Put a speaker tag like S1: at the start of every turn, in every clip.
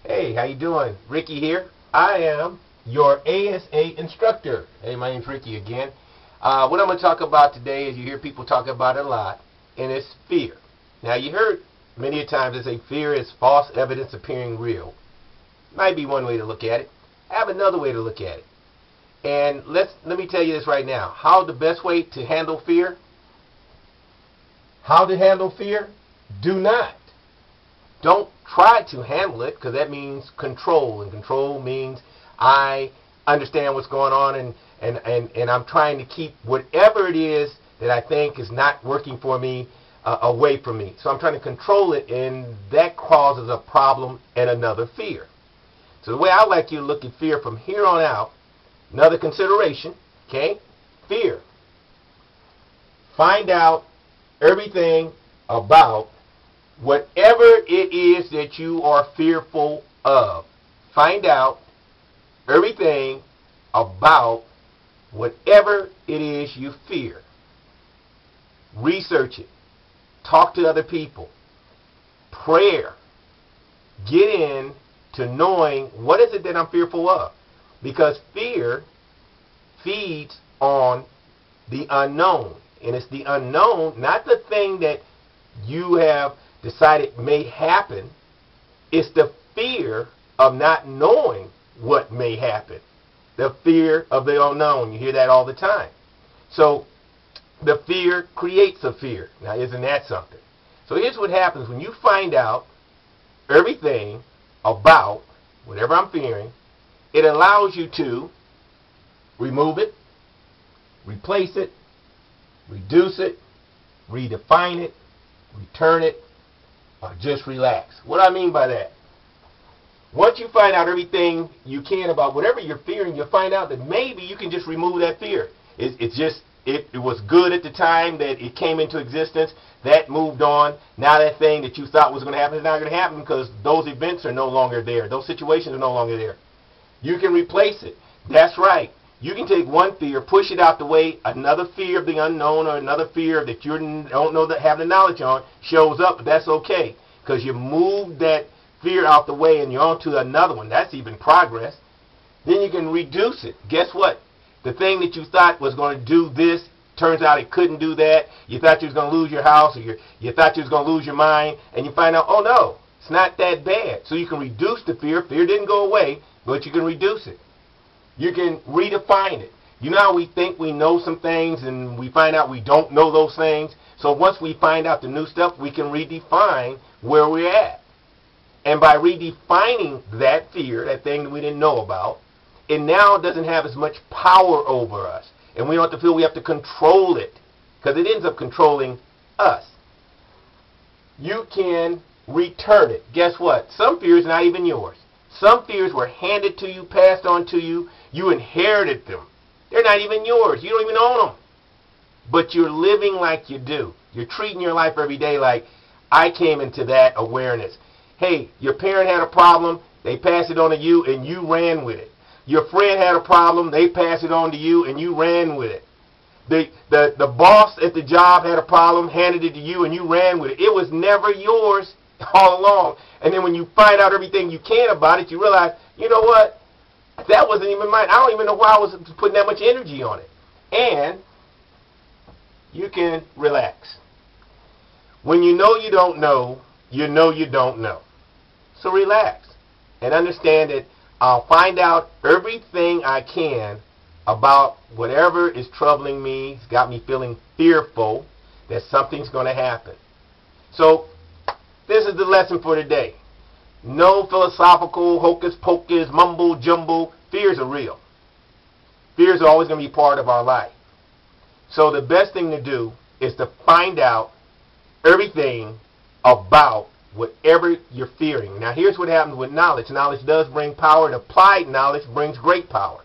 S1: Hey, how you doing? Ricky here. I am your ASA instructor. Hey, my name's Ricky again. What I'm going to talk about today is you hear people talk about it a lot, and it's fear. Now, you heard many times they say fear is false evidence appearing real. Might be one way to look at it. I have another way to look at it. And let me tell you this right now. How the best way to handle fear? How to handle fear? Do not. Don't try to handle it, because that means control, and control means I understand what's going on, and I'm trying to keep whatever it is that I think is not working for me away from me. So I'm trying to control it, and that causes a problem and another fear. So the way I like you to look at fear from here on out, another consideration, okay? Fear. Find out everything about whatever it is that you are fearful of. Find out everything about whatever it is you fear. Research it. Talk to other people. Prayer. Get in to knowing what is it that I'm fearful of. Because fear feeds on the unknown. And it's the unknown, not the thing that you have decided may happen. It's the fear of not knowing what may happen. The fear of the unknown. You hear that all the time. So the fear creates a fear. Now, isn't that something? So here's what happens when you find out everything about whatever I'm fearing. It allows you to remove it, replace it, reduce it, redefine it, return it, or just relax. What do I mean by that? Once you find out everything you can about whatever you're fearing, you'll find out that maybe you can just remove that fear. It was good at the time that it came into existence. That moved on. Now that thing that you thought was going to happen is not going to happen, because those events are no longer there. Those situations are no longer there. You can replace it. That's right. You can take one fear, push it out the way, another fear of the unknown or another fear that you don't know that have the knowledge on shows up, but that's okay, because you moved that fear out the way and you're on to another one. That's even progress. Then you can reduce it. Guess what? The thing that you thought was going to do this, turns out it couldn't do that. You thought you was going to lose your house, or you thought you was going to lose your mind, and you find out, oh no, it's not that bad. So you can reduce the fear. Fear didn't go away, but you can reduce it. You can redefine it. You know how we think we know some things and we find out we don't know those things? So once we find out the new stuff, we can redefine where we're at. And by redefining that fear, that thing that we didn't know about, it now doesn't have as much power over us. And we don't have to feel we have to control it, because it ends up controlling us. You can return it. Guess what? Some fears are not even yours. Some fears were handed to you, passed on to you. You inherited them. They're not even yours. You don't even own them. But you're living like you do. You're treating your life every day like, I came into that awareness. Hey, your parent had a problem. They passed it on to you, and you ran with it. Your friend had a problem. They passed it on to you, and you ran with it. The boss at the job had a problem, handed it to you, and you ran with it. It was never yours all along. And then when you find out everything you can about it, you realize, you know what? That wasn't even mine. I don't even know why I was putting that much energy on it. And you can relax. When you know you don't know, you know you don't know. So relax and understand that I'll find out everything I can about whatever is troubling me. It's got me feeling fearful that something's going to happen. So this is the lesson for today. No philosophical hocus pocus, mumble jumble. Fears are real. Fears are always going to be part of our life. So the best thing to do is to find out everything about whatever you're fearing. Now here's what happens with knowledge. Knowledge does bring power, and applied knowledge brings great power.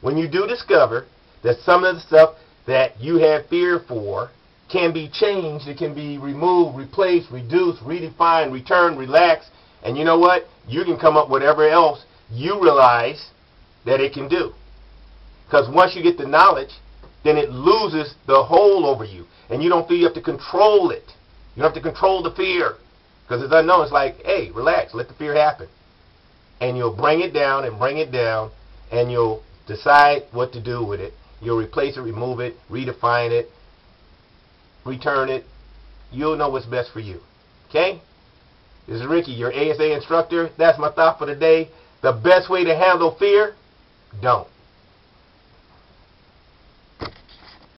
S1: When you do discover that some of the stuff that you have fear for can be changed, it can be removed, replaced, reduced, redefined, returned, relaxed, and you know what? You can come up with whatever else you realize that it can do. Because once you get the knowledge, then it loses the hold over you, and you don't feel you have to control it. You don't have to control the fear. Because it's unknown. It's like, hey, relax, let the fear happen. And you'll bring it down and bring it down, and you'll decide what to do with it. You'll replace it, remove it, redefine it, return it. You'll know what's best for you. Okay? This is Ricky, your ASA instructor. That's my thought for today. The best way to handle fear, don't.